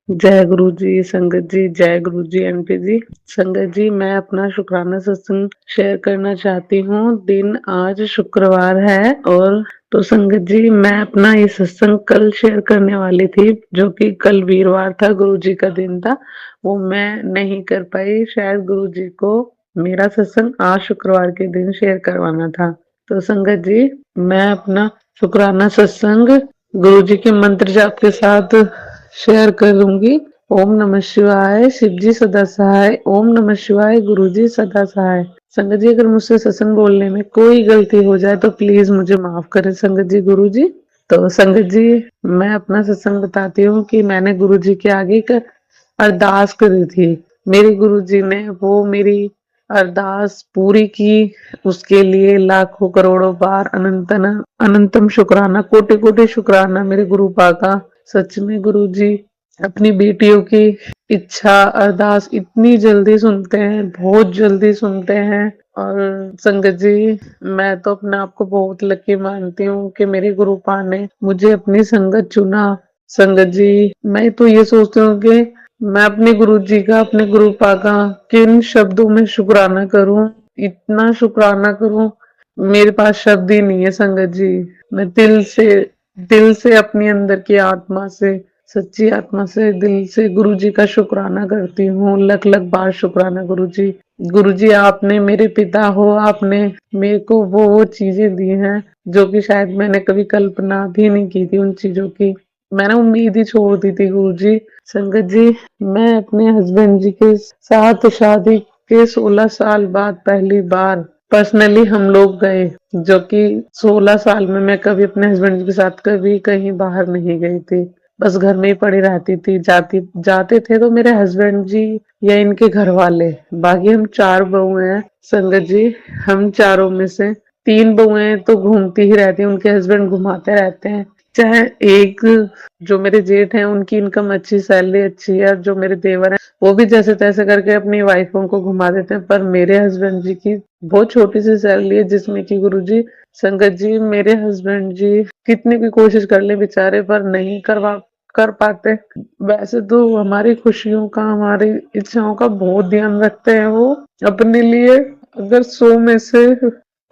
जय गुरु जी, संगत जी, जय गुरु जी, आंटी जी। संगत जी, मैं अपना शुक्राना सत्संग शेयर करना चाहती हूँ। दिन आज शुक्रवार है और तो संगत जी, मैं अपना ये सत्संग कल शेयर करने वाली थी, जो कि कल वीरवार था, गुरु जी का दिन था। वो मैं नहीं कर पाई। शायद गुरु जी को मेरा सत्संग आज शुक्रवार के दिन शेयर करवाना था। तो संगत जी, मैं अपना शुक्राना सत्संग गुरु जी के मंत्र जाप के साथ शेयर करूंगी। ओम नमः शिवाय, शिव जी सदा सहाय। ओम नमः शिवाय, गुरु जी सदा सहाय। संगत जी, अगर मुझसे सत्संग बोलने में कोई गलती हो जाए तो प्लीज मुझे माफ करें संगत जी, गुरु जी। तो संगत जी, मैं अपना सत्संग बताती हूँ कि मैंने गुरु जी के आगे एक अरदास करी थी। मेरे गुरु जी ने वो मेरी अरदास पूरी की। उसके लिए लाखों करोड़ों बार अनंतम शुक्राना, कोटि कोटि शुक्राना मेरे गुरु पाका। सच में गुरु जी अपनी बेटियों की इच्छा अरदास इतनी जल्दी सुनते हैं, बहुत जल्दी सुनते हैं। और संगत जी, मैं तो अपने आप को बहुत लकी मानती हूँ कि मेरे गुरु पा ने मुझे अपनी संगत चुना। संगत जी, मैं तो ये सोचती हूँ कि मैं अपने गुरु जी का, अपने गुरु पा का किन शब्दों में शुक्राना करूं, इतना शुक्राना करूं, मेरे पास शब्द ही नहीं है संगत जी। मैं दिल से अपनी अंदर की आत्मा से, सच्ची आत्मा से, दिल से गुरु जी का शुक्राना करती हूँ। लख लख बार शुक्राना गुरु जी। गुरु जी, आपने मेरे पिता हो, आपने मेरे को वो चीजें दी हैं जो कि शायद मैंने कभी कल्पना भी नहीं की थी उन चीजों की। मैंने उम्मीद ही छोड़ दी थी गुरु जी। संगत जी, मैं अपने हस्बैंड जी के साथ शादी के 16 साल बाद पहली बार पर्सनली हम लोग गए, जो कि 16 साल में मैं कभी अपने हस्बैंड के साथ कभी कहीं बाहर नहीं गई थी। बस घर में ही पड़ी रहती थी। जाते थे तो मेरे हस्बैंड जी या इनके घर वाले। बाकी हम 4 बहू हैं संगत जी। हम चारों में से 3 बहुएं तो घूमती ही रहती हैं, उनके हस्बैंड घुमाते रहते हैं। चाहे एक जो मेरे जेठ हैं, उनकी इनकम अच्छी, सैलरी अच्छी है, और जो मेरे देवर हैं वो भी जैसे तैसे करके अपनी वाइफों को घुमा देते हैं। पर मेरे हस्बैंड जी की बहुत छोटी सी सैलरी है, जिसमें कि गुरुजी, संगत जी, मेरे हस्बैंड जी कितनी भी कोशिश कर ले बेचारे, पर नहीं कर पाते। वैसे तो हमारी खुशियों का, हमारी इच्छाओं का बहुत ध्यान रखते हैं वो अपने लिए। अगर 100 में से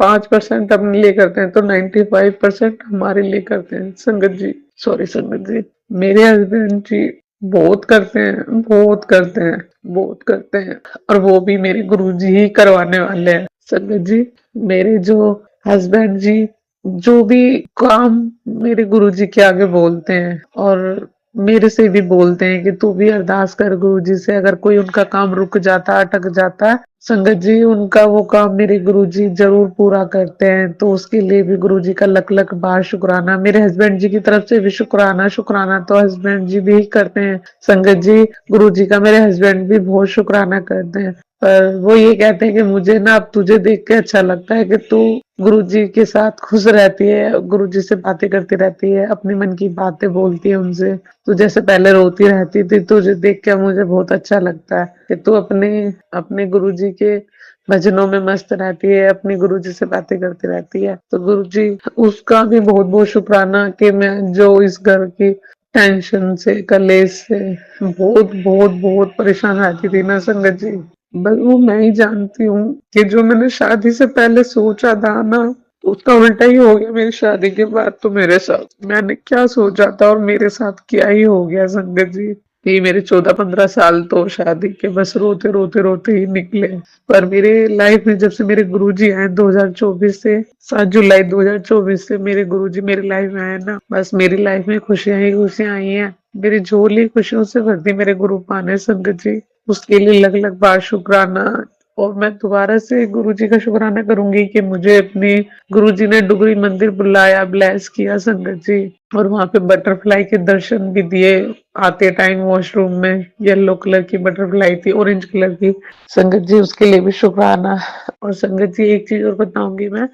5% अपने लिए करते हैं तो 95% हमारे लिए करते हैं संगत जी। सॉरी संगत जी, मेरे हस्बैंड जी बहुत करते हैं, बहुत करते हैं, बहुत करते हैं। और वो भी मेरे गुरुजी ही करवाने वाले हैं संगत जी। मेरे जो हस्बैंड जी जो भी काम मेरे गुरुजी के आगे बोलते हैं, और मेरे से भी बोलते हैं कि तू भी अरदास कर गुरुजी से, अगर कोई उनका काम रुक जाता, अटक जाता है, संगत जी उनका वो काम मेरे गुरुजी जरूर पूरा करते हैं। तो उसके लिए भी गुरुजी का लख लख बार शुक्राना। मेरे हस्बैंड जी की तरफ से भी शुक्राना। शुक्राना तो हस्बैंड जी भी करते हैं संगत जी। गुरुजी का मेरे हस्बैंड भी बहुत शुक्राना करते हैं। पर वो ये कहते हैं कि मुझे ना अब तुझे देख के अच्छा लगता है कि तू गुरुजी के साथ खुश रहती है, गुरुजी से बातें करती रहती है, अपने मन की बातें बोलती है उनसे। तू जैसे पहले रोती रहती थी, तुझे देख के मुझे बहुत अच्छा लगता है कि तू अपने अपने गुरुजी के भजनों में मस्त रहती है, अपनी गुरुजी से बातें करती रहती है। तो गुरुजी, उसका भी बहुत बहुत शुक्राना कि मैं जो इस घर की टेंशन से, कलेश से बहुत बहुत बहुत परेशान रहती थी ना संगत जी। बस वो मैं ही जानती हूँ कि जो मैंने शादी से पहले सोचा था ना, उसका उल्टा ही हो गया मेरी शादी के बाद। तो मेरे साथ मैंने क्या सोचा था और मेरे साथ क्या ही हो गया संगत जी। ये मेरे 14-15 साल तो शादी के बस रोते रोते रोते ही निकले। पर मेरे लाइफ में जब से मेरे गुरुजी आए 2024 से, 7 जुलाई 2024 से मेरे गुरुजी मेरी लाइफ में आए ना, बस मेरी लाइफ में खुशियां ही खुशियां आई हैं। मेरी झोली खुशियों से भर दी मेरे गुरु पाने संगत जी। उसके लिए लग लग बार शुक्राना। और मैं दोबारा से गुरुजी का शुक्राना करूंगी कि मुझे अपने गुरुजी ने डुगरी मंदिर बुलाया, ब्लेस किया संगत जी। और वहां पे बटरफ्लाई के दर्शन भी दिए। आते टाइम वॉशरूम में येलो कलर की बटरफ्लाई थी, ऑरेंज कलर की संगत जी, उसके लिए भी शुक्राना। और संगत जी, एक चीज और बताऊंगी मैं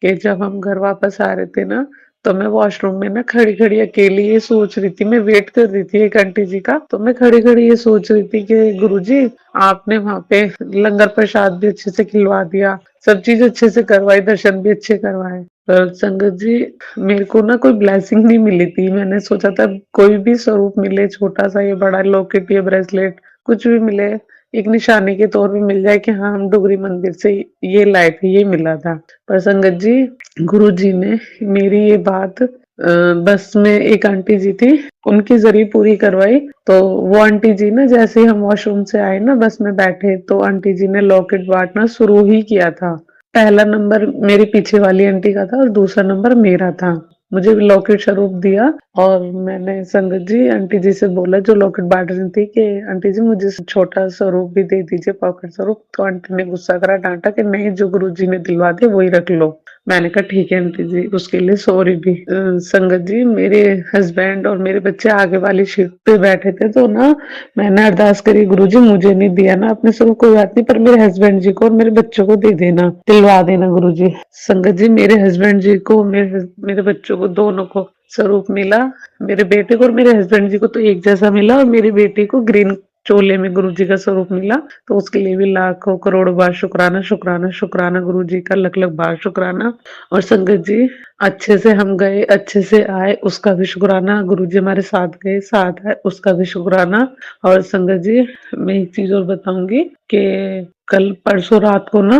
कि जब हम घर वापस आ रहे थे ना, तो मैं वॉशरूम में ना खड़ी खड़ी अकेली ये सोच रही थी, मैं वेट कर रही थी एक आंटी जी का, तो मैं खड़ी खड़ी ये सोच रही थी कि गुरुजी, आपने वहां पे लंगर प्रसाद भी अच्छे से खिलवा दिया, सब चीज अच्छे से करवाई, दर्शन भी अच्छे करवाए, पर संगत जी, मेरे को ना कोई ब्लेसिंग नहीं मिली थी। मैंने सोचा था कोई भी स्वरूप मिले, छोटा-सा या बड़ा लॉकेट या ब्रेसलेट कुछ भी मिले, एक निशानी के तौर पे मिल जाए कि हाँ, हम डुगरी मंदिर से ये लाए थे, ये मिला था। पर संगत जी, गुरुजी ने मेरी ये बात बस में एक आंटी जी थी, उनके ज़रिए पूरी करवाई। तो वो आंटी जी ना, जैसे ही हम वॉशरूम से आए ना, बस में बैठे, तो आंटी जी ने लॉकेट बाँटना शुरू ही किया था। पहला नंबर मेरे पीछे वाली आंटी का था और दूसरा नंबर मेरा था। मुझे लॉकेट स्वरूप दिया और मैंने संगत जी आंटी जी से बोला, जो लॉकेट बांट रही थी, कि आंटी जी मुझे छोटा स्वरूप भी दे दीजिए, पॉकेट स्वरूप। तो आंटी ने गुस्सा करा, डांटा कि नहीं, जो गुरुजी ने दिलवा दिया वही रख लो। मैंने कहा ठीक है आंटी जी, उसके लिए सॉरी भी। संगत जी, मेरे हस्बैंड और मेरे बच्चे आगे वाली सीट पे बैठे थे, तो ना मैंने अरदास करी, गुरुजी मुझे नहीं दिया ना आपने स्वरूप, कोई बात नहीं, पर मेरे हस्बैंड जी को और मेरे बच्चों को दे देना, दिलवा देना गुरुजी। संगत जी, मेरे हस्बैंड जी को, मेरे बच्चों को, दोनों को स्वरूप मिला। मेरे बेटे को और मेरे हस्बैंड जी को तो एक जैसा मिला, और मेरी बेटी को ग्रीन चोले में गुरुजी का स्वरूप मिला। तो उसके लिए भी लाखों करोड़ों बार शुक्राना, शुक्राना, शुक्राना गुरुजी का, लख लख बार शुक्राना। और संगत जी, अच्छे से हम गए, अच्छे से आए, उसका भी शुक्राना। गुरुजी हमारे साथ गए, साथ आए, उसका भी शुक्राना। और संगत जी, मैं एक चीज और बताऊंगी कि कल परसों रात को ना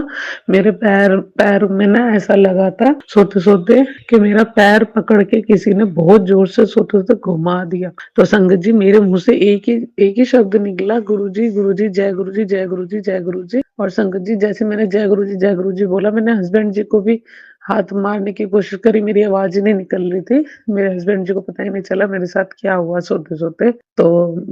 मेरे पैर पैर में ना ऐसा लगा था सोते सोते कि मेरा पैर पकड़ के किसी ने बहुत जोर से सोते सोते घुमा दिया। तो संगत जी, मेरे मुंह से एक ही शब्द निकला, गुरुजी, गुरुजी, जय गुरुजी, जय गुरुजी, जय गुरुजी। और संगत जी, जैसे मैंने जय गुरुजी, जय गुरुजी बोला, मैंने हस्बैंड जी को भी हाथ मारने की कोशिश करी, मेरी आवाज ही नहीं निकल रही थी। मेरे हस्बैंड जी को पता ही नहीं चला मेरे साथ क्या हुआ सोते सोते। तो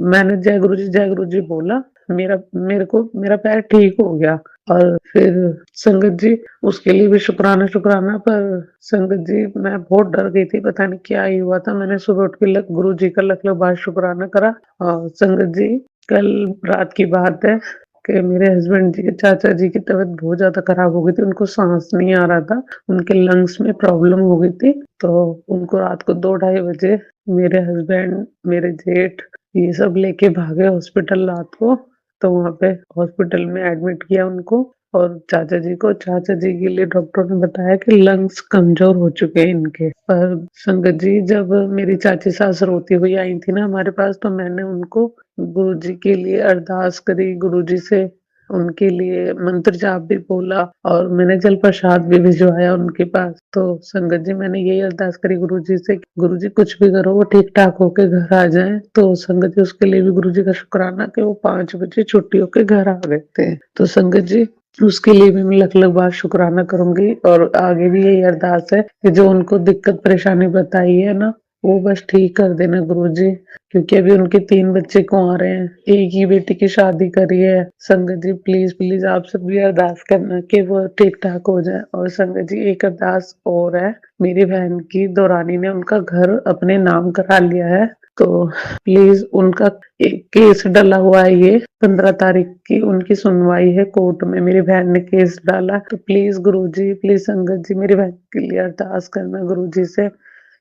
मैंने जय गुरुजी, जय गुरुजी बोला, मेरा पैर ठीक हो गया। और फिर संगत जी, उसके लिए भी शुक्राना, शुक्राना। पर संगत जी, मैं बहुत डर गई थी, पता नहीं क्या ही हुआ था। मैंने सुबह उठ के गुरु जी का लख लख बार शुक्राना करा। और संगत जी, कल रात की बात है कि मेरे हस्बैंड जी के चाचा जी की तबीयत बहुत ज्यादा खराब हो गई थी, उनको सांस नहीं आ रहा था, उनके लंग्स में प्रॉब्लम हो गई थी। तो उनको रात को 2 ढाई बजे मेरे हस्बैंड, मेरे जेठ, ये सब लेके भागे हॉस्पिटल रात को। तो वहाँ पे हॉस्पिटल में एडमिट किया उनको और चाचा जी को। चाचा जी के लिए डॉक्टर ने बताया कि लंग्स कमजोर हो चुके हैं इनके। पर संगत जी, जब मेरी चाची सास रोती हुई आई थी ना हमारे पास, तो मैंने उनको गुरुजी के लिए अरदास करी, गुरुजी से उनके लिए मंत्र जाप भी बोला और मैंने जल प्रसाद भी भिजवाया उनके पास। तो संगत जी, मैंने यही अरदास करी गुरुजी से, गुरुजी कुछ भी करो, वो ठीक ठाक होके घर आ जाए। तो संगत जी, उसके लिए भी गुरुजी का शुक्राना कि वो 5 बजे छुट्टी होके घर आ गए थे। तो संगत जी, उसके लिए भी मैं लख लख बार शुक्राना करूंगी। और आगे भी यही अरदास है कि जो उनको दिक्कत परेशानी बताई है ना, वो बस ठीक कर देना गुरुजी। क्योंकि अभी उनके 3 बच्चे कुंवारे रहे हैं, एक ही बेटी की शादी करी है। संगत जी, प्लीज प्लीज आप सब भी अरदास करना कि वो ठीक ठाक हो जाए। और संगत जी, एक अरदास और है, मेरी बहन की दौरानी ने उनका घर अपने नाम करा लिया है। तो प्लीज उनका एक केस डला हुआ है, ये 15 तारीख की उनकी सुनवाई है कोर्ट में, मेरी बहन ने केस डाला। तो प्लीज गुरुजी, प्लीज संगत जी, मेरी बहन के लिए अरदास करना गुरुजी से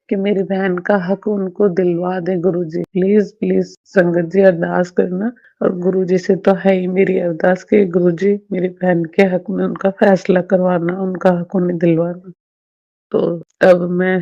कि मेरी बहन का हक उनको दिलवा दे गुरुजी। प्लीज प्लीज संगत जी, अरदास करना। और गुरुजी से तो है ही मेरी अरदास कि गुरुजी, मेरी बहन के हक में उनका फैसला करवाना, उनका हक उन्हें दिलवाना। तो अब मैं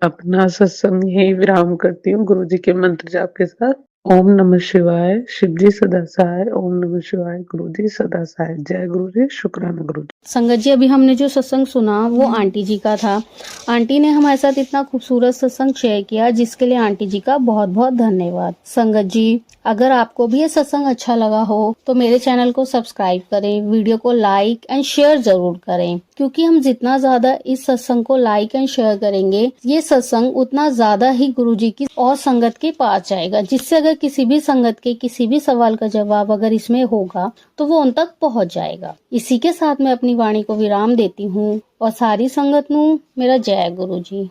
अपना सत्संग यही विराम करती हूँ गुरुजी के मंत्र जाप के साथ। ओम नमः शिवाय, शिव जी सदा सहाय। ओम नमः शिवाय, गुरु जी सदा सहाय। जय गुरु जी, शुक्राना गुरु जी। संगत जी, अभी हमने जो सत्संग सुना वो आंटी जी का था। आंटी ने हमारे साथ इतना खूबसूरत सत्संग शेयर किया, जिसके लिए आंटी जी का बहुत बहुत धन्यवाद। संगत जी, अगर आपको भी ये सत्संग अच्छा लगा हो तो मेरे चैनल को सब्सक्राइब करें, वीडियो को लाइक एंड शेयर जरूर करें, क्योंकि हम जितना ज्यादा इस सत्संग को लाइक एंड शेयर करेंगे, ये सत्संग उतना ज्यादा ही गुरु जी की और संगत के पास जाएगा, जिससे अगर किसी भी संगत के किसी भी सवाल का जवाब अगर इसमें होगा तो वो उन तक पहुंच जाएगा। इसी के साथ मैं अपनी वाणी को विराम देती हूँ और सारी संगत नू मेरा जय गुरु जी।